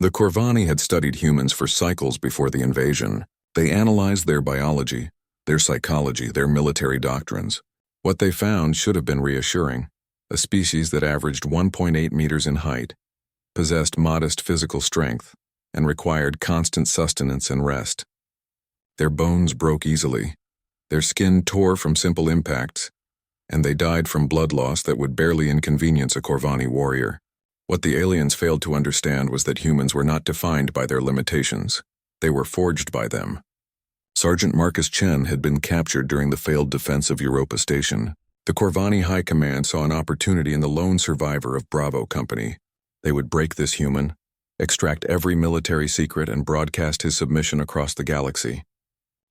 The Corvani had studied humans for cycles before the invasion. They analyzed their biology, their psychology, their military doctrines. What they found should have been reassuring. A species that averaged 1.8 meters in height, possessed modest physical strength, and required constant sustenance and rest. Their bones broke easily, their skin tore from simple impacts, and they died from blood loss that would barely inconvenience a Corvani warrior. What the aliens failed to understand was that humans were not defined by their limitations. They were forged by them. Sergeant Marcus Chen had been captured during the failed defense of Europa Station. The Corvani High Command saw an opportunity in the lone survivor of Bravo Company. They would break this human, extract every military secret, and broadcast his submission across the galaxy.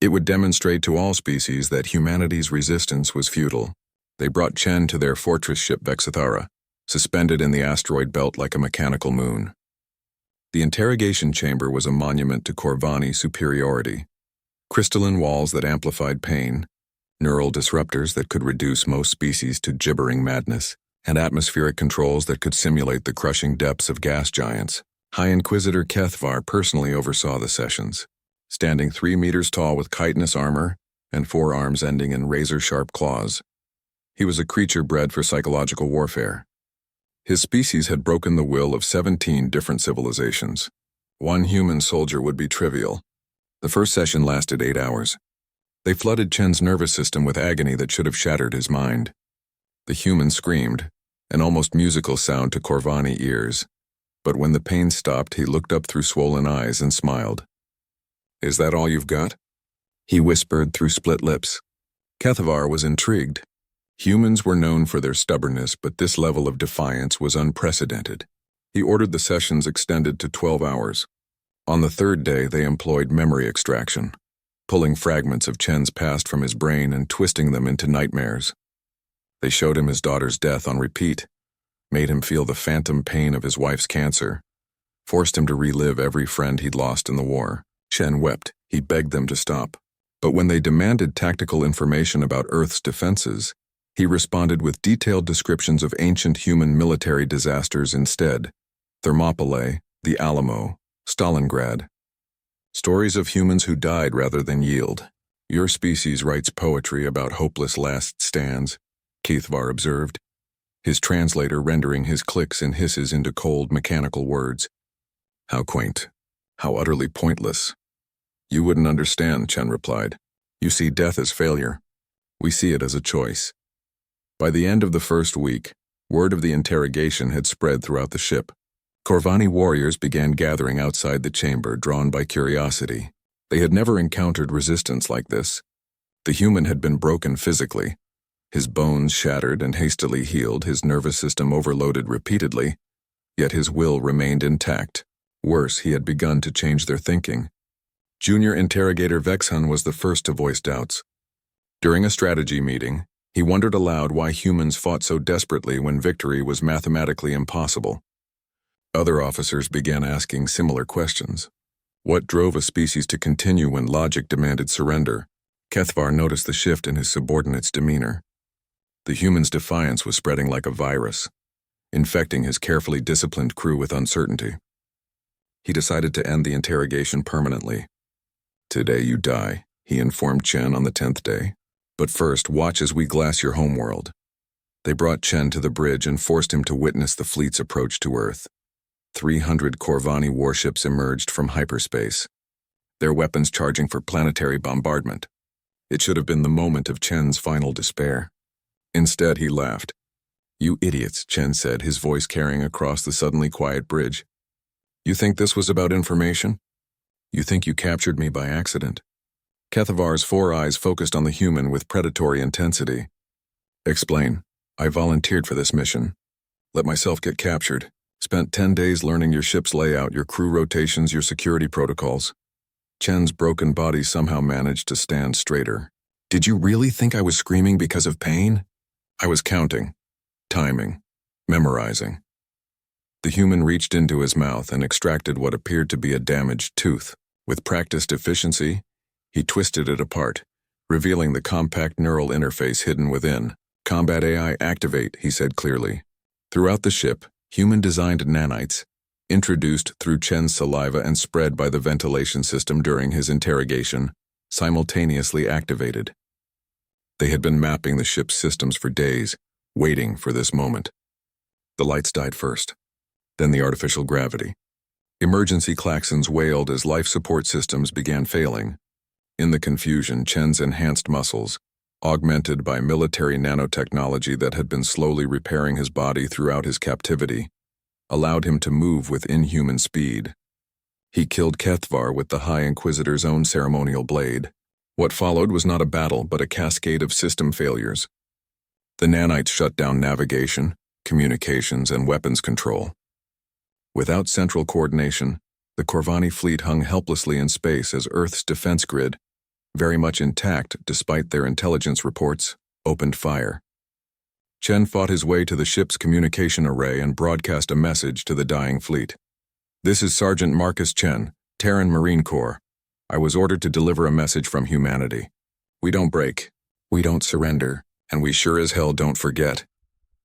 It would demonstrate to all species that humanity's resistance was futile. They brought Chen to their fortress ship Vexithara, suspended in the asteroid belt like a mechanical moon. The interrogation chamber was a monument to Corvani superiority. Crystalline walls that amplified pain, neural disruptors that could reduce most species to gibbering madness, and atmospheric controls that could simulate the crushing depths of gas giants. High Inquisitor Kethvar personally oversaw the sessions, standing 3 meters tall with chitinous armor and 4 arms ending in razor-sharp claws. He was a creature bred for psychological warfare. His species had broken the will of 17 different civilizations. One human soldier would be trivial. The first session lasted 8 hours. They flooded Chen's nervous system with agony that should have shattered his mind. The human screamed, an almost musical sound to Corvani ears. But when the pain stopped, he looked up through swollen eyes and smiled. "Is that all you've got?" he whispered through split lips. Kethvar was intrigued. Humans were known for their stubbornness, but this level of defiance was unprecedented. He ordered the sessions extended to 12 hours. On the 3rd day, they employed memory extraction, pulling fragments of Chen's past from his brain and twisting them into nightmares. They showed him his daughter's death on repeat, made him feel the phantom pain of his wife's cancer, forced him to relive every friend he'd lost in the war. Chen wept. He begged them to stop. But when they demanded tactical information about Earth's defenses, he responded with detailed descriptions of ancient human military disasters instead. Thermopylae, the Alamo, Stalingrad. Stories of humans who died rather than yield. "Your species writes poetry about hopeless last stands," Kethvar observed, his translator rendering his clicks and hisses into cold, mechanical words. "How quaint. How utterly pointless." "You wouldn't understand," Chen replied. "You see death as failure. We see it as a choice." By the end of the first week, word of the interrogation had spread throughout the ship. Corvani warriors began gathering outside the chamber, drawn by curiosity. They had never encountered resistance like this. The human had been broken physically, his bones shattered and hastily healed, his nervous system overloaded repeatedly, yet his will remained intact. Worse, he had begun to change their thinking. Junior Interrogator Vexhun was the first to voice doubts. During a strategy meeting, he wondered aloud why humans fought so desperately when victory was mathematically impossible. Other officers began asking similar questions. What drove a species to continue when logic demanded surrender? Kethvar noticed the shift in his subordinate's demeanor. The human's defiance was spreading like a virus, infecting his carefully disciplined crew with uncertainty. He decided to end the interrogation permanently. "Today you die," he informed Chen on the 10th day. "But first, watch as we glass your homeworld." They brought Chen to the bridge and forced him to witness the fleet's approach to Earth. 300 Corvani warships emerged from hyperspace, their weapons charging for planetary bombardment. It should have been the moment of Chen's final despair. Instead, he laughed. "You idiots," Chen said, his voice carrying across the suddenly quiet bridge. "You think this was about information? You think you captured me by accident?" Kethvar's 4 eyes focused on the human with predatory intensity. "Explain. I volunteered for this mission. Let myself get captured. Spent 10 days learning your ship's layout, your crew rotations, your security protocols." Chen's broken body somehow managed to stand straighter. "Did you really think I was screaming because of pain?" "I was counting, timing, memorizing." The human reached into his mouth and extracted what appeared to be a damaged tooth. With practiced efficiency, he twisted it apart, revealing the compact neural interface hidden within. "Combat AI activate," he said clearly. Throughout the ship, human-designed nanites, introduced through Chen's saliva and spread by the ventilation system during his interrogation, simultaneously activated. They had been mapping the ship's systems for days, waiting for this moment. The lights died first, then the artificial gravity. Emergency klaxons wailed as life support systems began failing. In the confusion, Chen's enhanced muscles, augmented by military nanotechnology that had been slowly repairing his body throughout his captivity, allowed him to move with inhuman speed. He killed Kethvar with the High Inquisitor's own ceremonial blade. What followed was not a battle, but a cascade of system failures. The nanites shut down navigation, communications, and weapons control. Without central coordination, the Corvani fleet hung helplessly in space as Earth's defense grid, very much intact despite their intelligence reports, opened fire. Chen fought his way to the ship's communication array and broadcast a message to the dying fleet. "This is Sergeant Marcus Chen, Terran Marine Corps. I was ordered to deliver a message from humanity. We don't break, we don't surrender, and we sure as hell don't forget."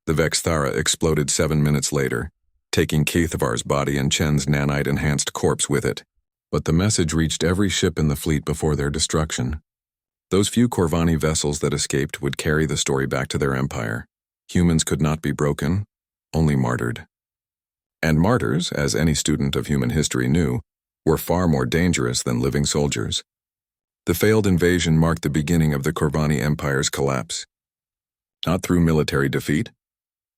The Vexthara exploded 7 minutes later, taking Kethavar's body and Chen's nanite-enhanced corpse with it. But the message reached every ship in the fleet before their destruction. Those few Corvani vessels that escaped would carry the story back to their empire. Humans could not be broken, only martyred. And martyrs, as any student of human history knew, were far more dangerous than living soldiers. The failed invasion marked the beginning of the Corvani Empire's collapse. Not through military defeat,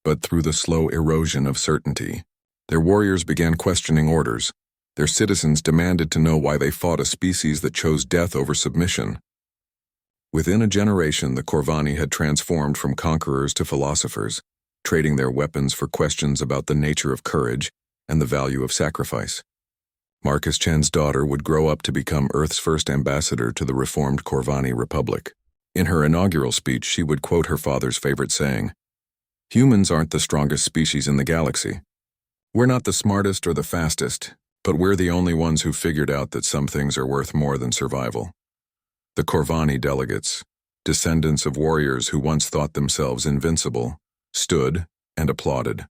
but through the slow erosion of certainty. Their warriors began questioning orders. Their citizens demanded to know why they fought a species that chose death over submission. Within a generation, the Corvani had transformed from conquerors to philosophers, trading their weapons for questions about the nature of courage and the value of sacrifice. Marcus Chen's daughter would grow up to become Earth's first ambassador to the reformed Corvani Republic. In her inaugural speech, she would quote her father's favorite saying, "Humans aren't the strongest species in the galaxy. We're not the smartest or the fastest, but we're the only ones who figured out that some things are worth more than survival." The Corvani delegates, descendants of warriors who once thought themselves invincible, stood and applauded.